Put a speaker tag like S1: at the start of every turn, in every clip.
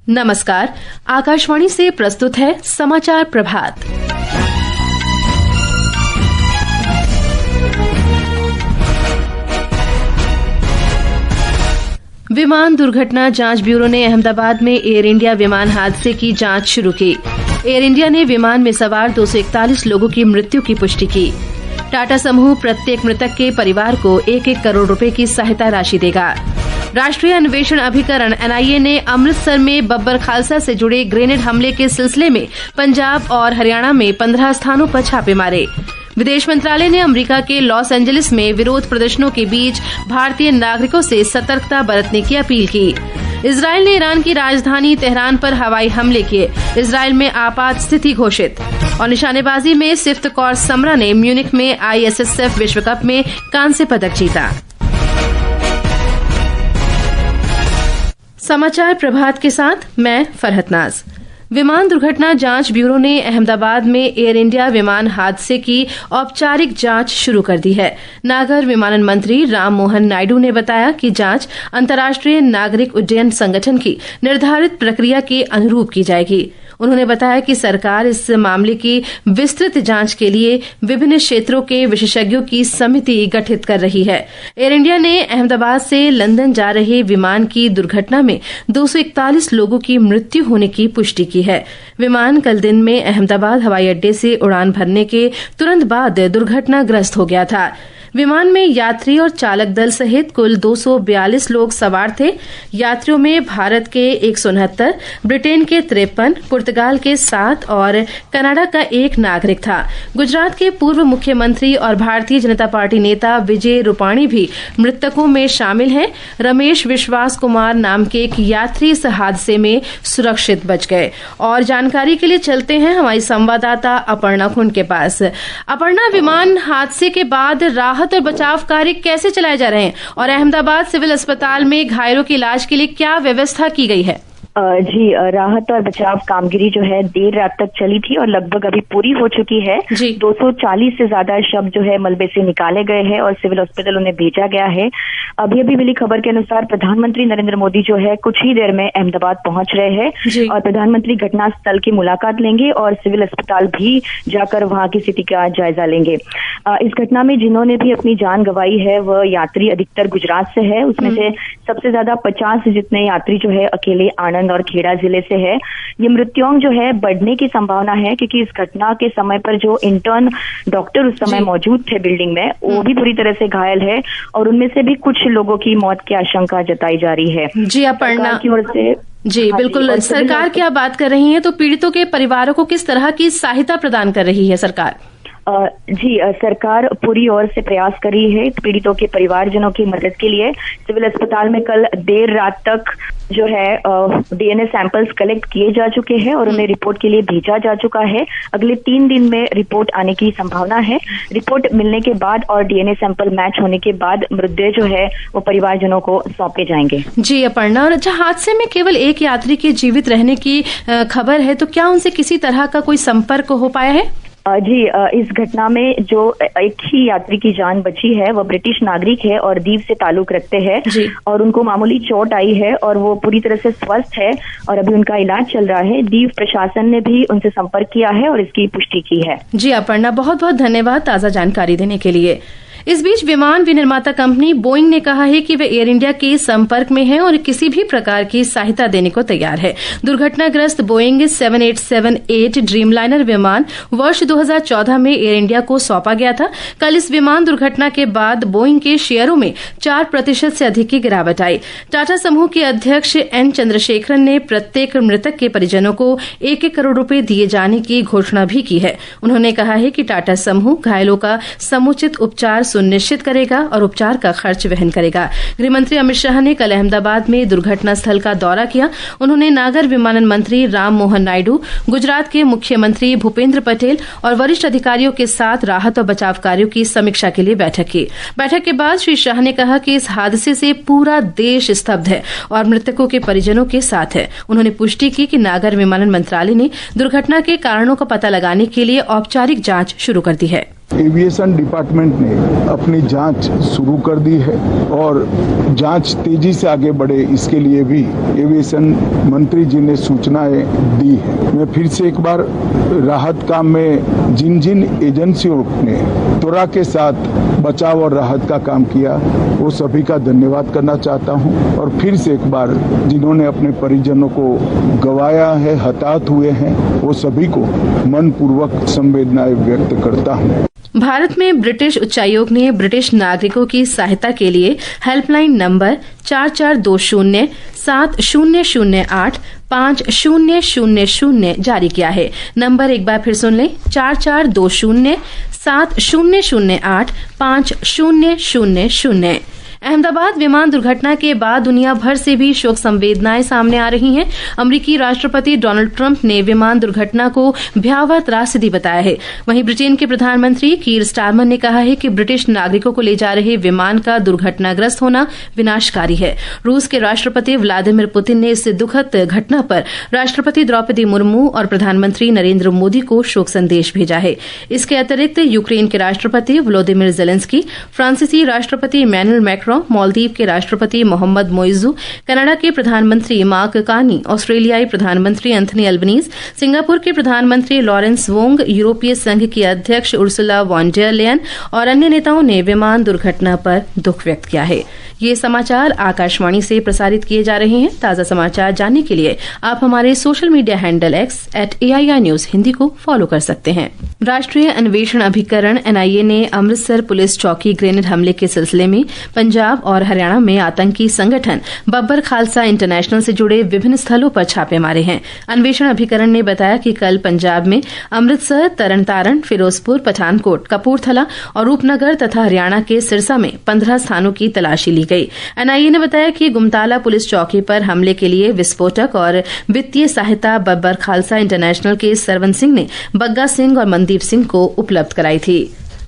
S1: नमस्कार। आकाशवाणी से प्रस्तुत है समाचार प्रभात। विमान दुर्घटना जांच ब्यूरो ने अहमदाबाद में एयर इंडिया विमान हादसे की जांच शुरू की। एयर इंडिया ने विमान में सवार 241 लोगों की मृत्यु की पुष्टि की। टाटा समूह प्रत्येक मृतक के परिवार को 1-1 करोड़ रुपए की सहायता राशि देगा। राष्ट्रीय अन्वेषण अभिकरण NIA ने अमृतसर में बब्बर खालसा से जुड़े ग्रेनेड हमले के सिलसिले में पंजाब और हरियाणा में 15 स्थानों पर छापे मारे। विदेश मंत्रालय ने अमेरिका के लॉस एंजलिस में विरोध प्रदर्शनों के बीच भारतीय नागरिकों से सतर्कता बरतने की अपील की। इजरायल ने ईरान की राजधानी तेहरान पर हवाई हमले किए। इजरायल में आपात स्थिति घोषित। और निशानेबाजी में सिफ्त कौर समरा ने म्यूनिख में ISSF विश्व कप में कांस्य पदक जीता। समाचार प्रभात के साथ मैं फरहत नाज। विमान दुर्घटना जांच ब्यूरो ने अहमदाबाद में एयर इंडिया विमान हादसे की औपचारिक जांच शुरू कर दी है। नागर विमानन मंत्री राम मोहन नायडू ने बताया कि जांच अंतर्राष्ट्रीय नागरिक उड्डयन संगठन की निर्धारित प्रक्रिया के अनुरूप की जाएगी। उन्होंने बताया कि सरकार इस मामले की विस्तृत जांच के लिए विभिन्न क्षेत्रों के विशेषज्ञों की समिति गठित कर रही है। एयर इंडिया ने अहमदाबाद से लंदन जा रहे विमान की दुर्घटना में 241 लोगों की मृत्यु होने की पुष्टि की है। विमान कल दिन में अहमदाबाद हवाई अड्डे से उड़ान भरने के तुरंत बाद दुर्घटनाग्रस्त हो गया था। विमान में यात्री और चालक दल सहित कुल 242 लोग सवार थे। यात्रियों में भारत के 169, ब्रिटेन के 53, पुर्तगाल के 7 और कनाडा का 1 नागरिक था। गुजरात के पूर्व मुख्यमंत्री और भारतीय जनता पार्टी नेता विजय रूपाणी भी मृतकों में शामिल हैं। रमेश विश्वास कुमार नाम के एक यात्री इस हादसे में सुरक्षित बच गए। और जानकारी के लिए चलते हैं हमारी संवाददाता अपर्णा खुंड के पास। अपर्णा, विमान हादसे के बाद राहत और बचाव कार्य कैसे चलाए जा रहे हैं और अहमदाबाद सिविल अस्पताल में घायलों की इलाज के लिए क्या व्यवस्था की गई है?
S2: जी, राहत और बचाव कामगिरी जो है देर रात तक चली थी और लगभग अभी पूरी हो चुकी है। 240 से ज्यादा शव जो है मलबे से निकाले गए हैं और सिविल हॉस्पिटल उन्हें भेजा गया है। अभी मिली खबर के अनुसार प्रधानमंत्री नरेंद्र मोदी जो है कुछ ही देर में अहमदाबाद पहुंच रहे हैं और प्रधानमंत्री घटना स्थल की मुलाकात लेंगे और सिविल अस्पताल भी जाकर वहां की स्थिति का जायजा लेंगे। इस घटना में जिन्होंने भी अपनी जान गंवाई है वह यात्री अधिकतर गुजरात से है। उसमें से सबसे ज्यादा 50 जितने यात्री जो है अकेले आनंद और खेड़ा जिले से है। ये मृत्युआंक जो है बढ़ने की संभावना है क्योंकि इस घटना के समय पर जो इंटर्न डॉक्टर उस समय मौजूद थे बिल्डिंग में वो भी बुरी तरह से घायल है और उनमें से भी कुछ लोगों की मौत की आशंका जताई जा रही है।
S1: जी अपर्णा, की ओर से जी बिल्कुल। सरकार की आप बात कर रही हैं तो पीड़ितों के परिवारों को किस तरह की सहायता प्रदान कर रही है सरकार?
S2: जी, सरकार पूरी ओर से प्रयास कर रही है पीड़ितों के परिवारजनों की मदद के लिए। सिविल अस्पताल में कल देर रात तक जो है DNA सैंपल्स कलेक्ट किए जा चुके हैं और उन्हें रिपोर्ट के लिए भेजा जा चुका है। अगले 3 दिन में रिपोर्ट आने की संभावना है। रिपोर्ट मिलने के बाद और DNA सैंपल मैच होने के बाद मृतदेह जो है वो परिवारजनों को सौंपे जाएंगे।
S1: जी अपर्णा, और अच्छा, हादसे में केवल एक यात्री के जीवित रहने की खबर है तो क्या उनसे किसी तरह का कोई संपर्क हो पाया है?
S2: जी, इस घटना में जो एक ही यात्री की जान बची है वह ब्रिटिश नागरिक है और दीव से ताल्लुक रखते हैं और उनको मामूली चोट आई है और वो पूरी तरह से स्वस्थ है और अभी उनका इलाज चल रहा है। दीव प्रशासन ने भी उनसे संपर्क किया है और इसकी पुष्टि की है। जी
S1: अपर्णा, बहुत बहुत धन्यवाद ताजा जानकारी देने के लिए। इस बीच विमान विनिर्माता कंपनी बोइंग ने कहा है कि वे एयर इंडिया के संपर्क में है और किसी भी प्रकार की सहायता देने को तैयार है। दुर्घटनाग्रस्त बोइंग 7878 ड्रीमलाइनर विमान वर्ष 2014 में एयर इंडिया को सौंपा गया था। कल इस विमान दुर्घटना के बाद बोइंग के शेयरों में 4% से अधिक की गिरावट आई। टाटा समूह के अध्यक्ष N चंद्रशेखरन ने प्रत्येक मृतक के परिजनों को 1-1 करोड़ रुपए दिए जाने की घोषणा भी की है। उन्होंने कहा है कि टाटा समूह घायलों का समुचित उपचार सुनिश्चित करेगा और उपचार का खर्च वहन करेगा। गृहमंत्री अमित शाह ने कल अहमदाबाद में दुर्घटना स्थल का दौरा किया। उन्होंने नागर विमानन मंत्री राम मोहन नायडू, गुजरात के मुख्यमंत्री भूपेंद्र पटेल और वरिष्ठ अधिकारियों के साथ राहत और बचाव कार्यों की समीक्षा के लिए बैठक की। बैठक के बाद श्री शाह ने कहा कि इस हादसे से पूरा देश स्तब्ध है और मृतकों के परिजनों के साथ है। उन्होंने पुष्टि की कि नागर विमानन मंत्रालय ने दुर्घटना के कारणों का पता लगाने के लिए औपचारिक जांच शुरू कर दी है।
S3: एविएशन डिपार्टमेंट ने अपनी जांच शुरू कर दी है और जांच तेजी से आगे बढ़े इसके लिए भी एविएशन मंत्री जी ने सूचनाएं दी है। मैं फिर से एक बार राहत काम में जिन जिन एजेंसियों ने त्वरा के साथ बचाव और राहत का काम किया वो सभी का धन्यवाद करना चाहता हूं और फिर से एक बार जिन्होंने अपने परिजनों को गंवाया है, हताहत हुए हैं, वो सभी को मनपूर्वक संवेदनाएं व्यक्त करता हूं।
S1: भारत में ब्रिटिश उच्चायोग ने ब्रिटिश नागरिकों की सहायता के लिए हेल्पलाइन नंबर 4420 7008 5000 जारी किया है। नंबर एक बार फिर सुन लें, 4420 7008 5000। अहमदाबाद विमान दुर्घटना के बाद दुनिया भर से भी शोक संवेदनाएं सामने आ रही हैं। अमेरिकी राष्ट्रपति डोनाल्ड ट्रंप ने विमान दुर्घटना को भयावह त्रासदी बताया है। वहीं ब्रिटेन के प्रधानमंत्री कीर स्टारमर ने कहा है कि ब्रिटिश नागरिकों को ले जा रहे विमान का दुर्घटनाग्रस्त होना विनाशकारी है। रूस के राष्ट्रपति व्लादिमीर पुतिन ने इस दुखद घटना पर राष्ट्रपति द्रौपदी मुर्मू और प्रधानमंत्री नरेंद्र मोदी को शोक संदेश भेजा है। इसके अतिरिक्त यूक्रेन के राष्ट्रपति वोलोदिमीर जेलेंस्की, फ्रांसीसी राष्ट्रपति इमैनुएल मैक्रों, मालदीव के राष्ट्रपति मोहम्मद मोइजू, कनाडा के प्रधानमंत्री मार्क कार्नी, ऑस्ट्रेलियाई प्रधानमंत्री एंथनी अल्बनीज, सिंगापुर के प्रधानमंत्री लॉरेंस वोंग, यूरोपीय संघ की अध्यक्ष उर्सुला वॉन डर लेयन और अन्य नेताओं ने विमान दुर्घटना पर दुख व्यक्त किया है। ये समाचार आकाशवाणी से प्रसारित किए जा रहे हैं। ताजा समाचार जानने के लिए आप हमारे social media handle @AII news Hindi को फॉलो कर सकते हैं। राष्ट्रीय अन्वेषण अभिकरण NIA ने अमृतसर पुलिस चौकी ग्रेनेड हमले के सिलसिले में पंजाब और हरियाणा में आतंकी संगठन बब्बर खालसा इंटरनेशनल से जुड़े विभिन्न स्थलों पर छापे मारे हैं। अन्वेषण अभिकरण ने बताया कि कल पंजाब में अमृतसर, तरनतारन, फिरोजपुर, पठानकोट, कपूरथला और रूपनगर तथा हरियाणा के सिरसा में 15 स्थानों की तलाशी ली गई। NIA ने बताया कि गुमताला पुलिस चौकी पर हमले के लिए विस्फोटक और वित्तीय सहायता बब्बर खालसा इंटरनेशनल के सरवन सिंह ने बग्गा सिंह और मनदीप सिंह को उपलब्ध कराई थी।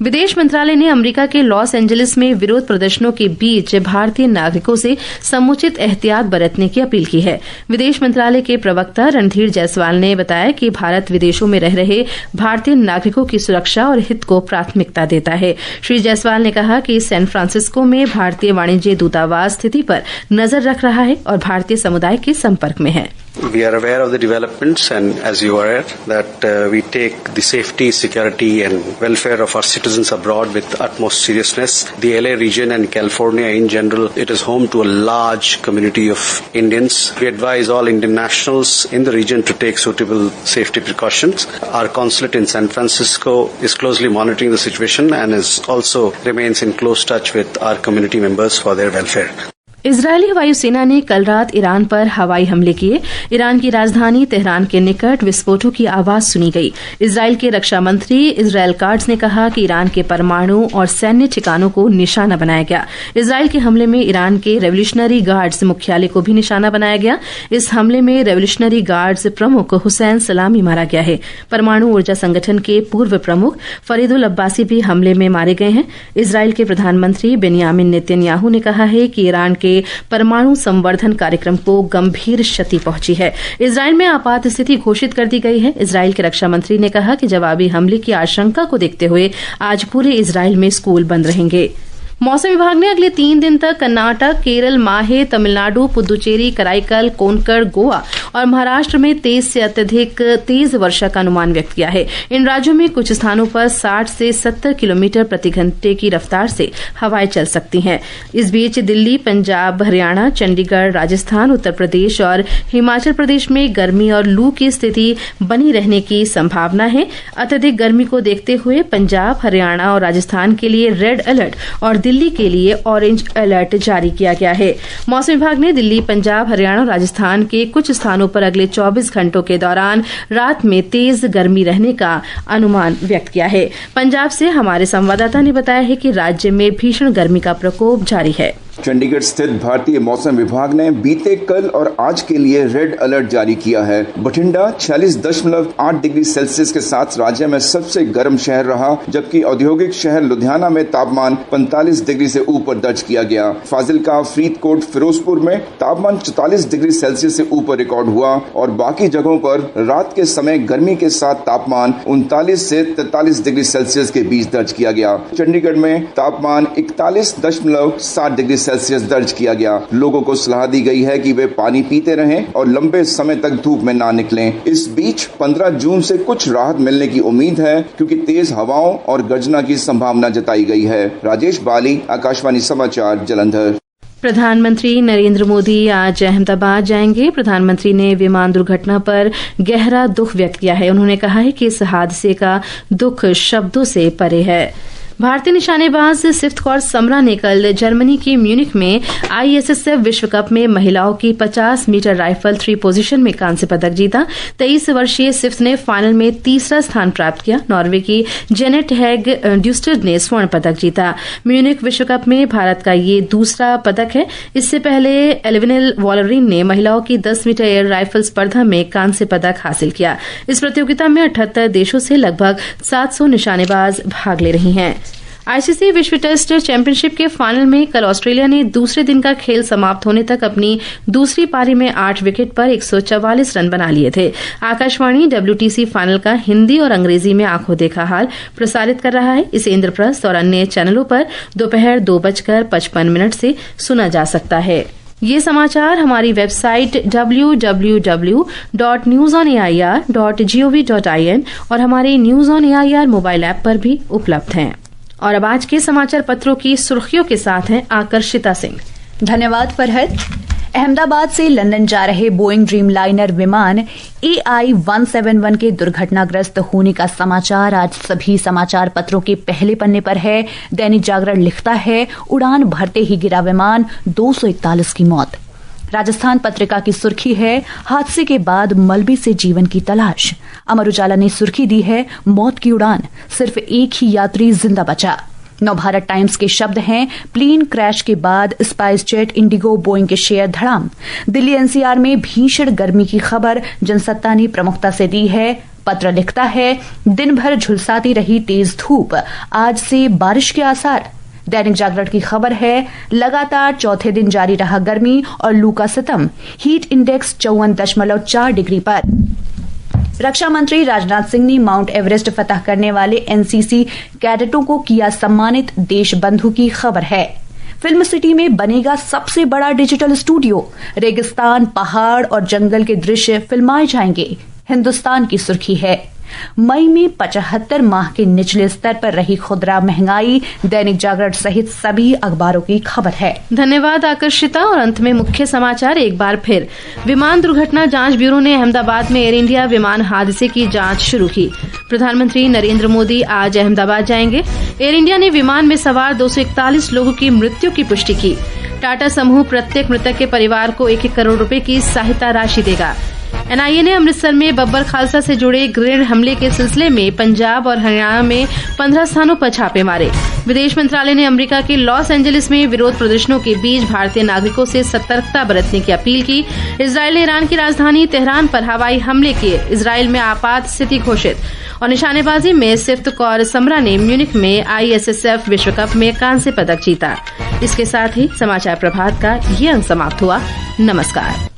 S1: विदेश मंत्रालय ने अमेरिका के लॉस एंजलिस में विरोध प्रदर्शनों के बीच भारतीय नागरिकों से समुचित एहतियात बरतने की अपील की है। विदेश मंत्रालय के प्रवक्ता रणधीर जायसवाल ने बताया कि भारत विदेशों में रह रहे भारतीय नागरिकों की सुरक्षा और हित को प्राथमिकता देता है। श्री जायसवाल ने कहा कि सैन फ्रांसिस्को में भारतीय वाणिज्य दूतावास स्थिति पर नजर रख रहा है और भारतीय समुदाय के संपर्क में है।
S4: We are aware of the developments and as you are aware that we take the safety, security and welfare of our citizens abroad with utmost seriousness. The LA region and California in general, it is home to a large community of Indians. We advise all Indian nationals in the region to take suitable safety precautions. Our consulate in San Francisco is closely monitoring the situation and is also remains in close touch with our community members for their welfare.
S1: Israeli वायुसेना ने कल रात Iran पर हवाई हमले किए। Iran की राजधानी तेहरान के निकट विस्फोटों की आवाज सुनी गई। इजरायल के रक्षा मंत्री इजराइल काट्ज ने कहा कि ईरान के परमाणु और सैन्य ठिकानों को निशाना बनाया गया। इजरायल के हमले में ईरान के रेवोल्यूशनरी गार्ड्स मुख्यालय को भी निशाना बनाया गया। इस हमले में रेवोल्यूशनरी गार्ड्स प्रमुख हुसैन सलामी मारा गया है। परमाणु ऊर्जा संगठन के पूर्व प्रमुख फरीदुल अब्बासी भी हमले में मारे गए हैं। इजरायल के प्रधानमंत्री बेनियामिन नेतन्याहू ने कहा है कि ईरान के परमाणु संवर्धन कार्यक्रम को गंभीर क्षति पहुंची है। इजरायल में आपात स्थिति घोषित कर दी गई है। इजरायल के रक्षा मंत्री ने कहा कि जवाबी हमले की आशंका को देखते हुए आज पूरे इजरायल में स्कूल बंद रहेंगे। मौसम विभाग ने अगले 3 दिन तक कर्नाटक, केरल, माहे, तमिलनाडु, पुदुचेरी, कराईकल, कोंकण, गोवा और महाराष्ट्र में तेज से अत्यधिक तेज वर्षा का अनुमान व्यक्त किया है। इन राज्यों में कुछ स्थानों पर 60 से 70 किलोमीटर प्रति घंटे की रफ्तार से हवाएं चल सकती हैं। इस बीच दिल्ली, पंजाब, हरियाणा, चंडीगढ़, राजस्थान, उत्तर प्रदेश और हिमाचल प्रदेश में गर्मी और लू की स्थिति बनी रहने की संभावना है। अत्यधिक गर्मी को देखते हुए पंजाब, हरियाणा और राजस्थान के लिए रेड अलर्ट और दिल्ली के लिए ऑरेंज अलर्ट जारी किया गया है। मौसम विभाग ने दिल्ली, पंजाब, हरियाणा और राजस्थान के कुछ स्थानों पर अगले 24 घंटों के दौरान रात में तेज गर्मी रहने का अनुमान व्यक्त किया है। पंजाब से हमारे संवाददाता ने बताया है कि राज्य में भीषण गर्मी का प्रकोप जारी है।
S5: चंडीगढ़ स्थित भारतीय मौसम विभाग ने बीते कल और आज के लिए रेड अलर्ट जारी किया है। बठिंडा 46.8 डिग्री सेल्सियस के साथ राज्य में सबसे गर्म शहर रहा, जबकि औद्योगिक शहर लुधियाना में तापमान 45 डिग्री से ऊपर दर्ज किया गया। फाजिलका, फरीदकोट, फिरोजपुर में तापमान 44 डिग्री सेल्सियस से ऊपर रिकॉर्ड हुआ और बाकी जगहों पर रात के समय गर्मी के साथ तापमान 39 से 43 डिग्री सेल्सियस के बीच दर्ज किया गया। चंडीगढ़ में तापमान 41.7 डिग्री सेल्सियस दर्ज किया गया। लोगों को सलाह दी गई है कि वे पानी पीते रहें और लंबे समय तक धूप में ना निकलें। इस बीच 15 जून से कुछ राहत मिलने की उम्मीद है, क्योंकि तेज हवाओं और गर्जना की संभावना जताई गई है। राजेश बाली, आकाशवाणी समाचार, जालंधर।
S1: प्रधानमंत्री नरेंद्र मोदी आज अहमदाबाद जाएंगे। प्रधानमंत्री ने विमान दुर्घटना पर गहरा दुख व्यक्त किया है। उन्होंने कहा है कि इस हादसे का दुख शब्दों से परे है। भारतीय निशानेबाज सिफ्त कौर समरा ने कल जर्मनी के म्यूनिख में ISSF विश्व कप में महिलाओं की 50 मीटर राइफल 3 पोजीशन में कांस्य पदक जीता। 23 वर्षीय सिफ्त ने फाइनल में तीसरा स्थान प्राप्त किया। नॉर्वे की जेनेट हैग ड्यूस्टर्ड ने स्वर्ण पदक जीता। म्यूनिख विश्व कप में भारत का ये दूसरा पदक है। इससे पहले एल्विनेल वॉलरिन ने महिलाओं की 10 मीटर एयर राइफल स्पर्धा में कांस्य पदक हासिल किया। इस प्रतियोगिता में 78 देशों से लगभग 700 निशानेबाज भाग ले रही हैं। ICC विश्व टेस्ट चैंपियनशिप के फाइनल में कल ऑस्ट्रेलिया ने दूसरे दिन का खेल समाप्त होने तक अपनी दूसरी पारी में 8 विकेट पर 144 रन बना लिए थे। आकाशवाणी WTC फाइनल का हिंदी और अंग्रेजी में आंखों देखा हाल प्रसारित कर रहा है। इसे इंद्रप्रस्थ और अन्य चैनलों पर दोपहर 2:55 से सुना जा सकता है। ये समाचार हमारी वेबसाइट www.newsonair.gov.in और हमारे news on AIR mobile app पर भी उपलब्ध हैं। और अब आज के समाचार पत्रों की सुर्खियों के साथ हैं आकर्षिता सिंह।
S6: धन्यवाद फरहत। अहमदाबाद से लंदन जा रहे बोइंग ड्रीमलाइनर विमान AI-171 के दुर्घटनाग्रस्त होने का समाचार आज सभी समाचार पत्रों के पहले पन्ने पर है। दैनिक जागरण लिखता है, उड़ान भरते ही गिरा विमान, 241 की मौत। राजस्थान पत्रिका की सुर्खी है, हादसे के बाद मलबे से जीवन की तलाश। अमर उजाला ने सुर्खी दी है, मौत की उड़ान, सिर्फ एक ही यात्री जिंदा बचा। नवभारत टाइम्स के शब्द हैं, प्लेन क्रैश के बाद स्पाइस जेट, इंडिगो, बोइंग के शेयर धड़ाम। दिल्ली NCR में भीषण गर्मी की खबर जनसत्ता ने प्रमुखता से दी है। पत्र लिखता है, दिन भर झुलसाती रही तेज धूप, आज से बारिश के आसार। दैनिक जागरण की खबर है, लगातार चौथे दिन जारी रहा गर्मी और लू का सितम, हीट इंडेक्स 54.4 डिग्री पर। रक्षा मंत्री राजनाथ सिंह ने माउंट एवरेस्ट फतह करने वाले NCC कैडेटों को किया सम्मानित, देश बंधु की खबर है। फिल्म सिटी में बनेगा सबसे बड़ा डिजिटल स्टूडियो, रेगिस्तान, पहाड़ और जंगल के दृश्य फिल्माए जाएंगे। हिंदुस्तान की सुर्खी है, मई में 75 माह के निचले स्तर पर रही खुदरा महंगाई। दैनिक जागरण सहित सभी अखबारों की खबर है।
S1: धन्यवाद आकर्षिता। और अंत में मुख्य समाचार एक बार फिर। विमान दुर्घटना जांच ब्यूरो ने अहमदाबाद में एयर इंडिया विमान हादसे की जांच शुरू की। प्रधानमंत्री नरेंद्र मोदी आज अहमदाबाद जाएंगे। एयर इंडिया ने विमान में सवार 241 लोगों की मृत्यु की पुष्टि की। टाटा समूह प्रत्येक मृतक के परिवार को 1-1 करोड़ रुपए की सहायता राशि देगा। NIA ने अमृतसर में बब्बर खालसा से जुड़े ग्रेनेड हमले के सिलसिले में पंजाब और हरियाणा में 15 स्थानों पर छापे मारे। विदेश मंत्रालय ने अमेरिका के लॉस एंजलिस में विरोध प्रदर्शनों के बीच भारतीय नागरिकों से सतर्कता बरतने की अपील की। इजरायल ने ईरान की राजधानी तेहरान पर हवाई हमले किए। इजरायल में आपात स्थिति घोषित। और निशानेबाजी में सिफ्त कौर समरा ने म्यूनिख में ISSF विश्व कप में कांस्य पदक जीता। इसके साथ ही समाचार प्रभात का ये अंक समाप्त हुआ। नमस्कार।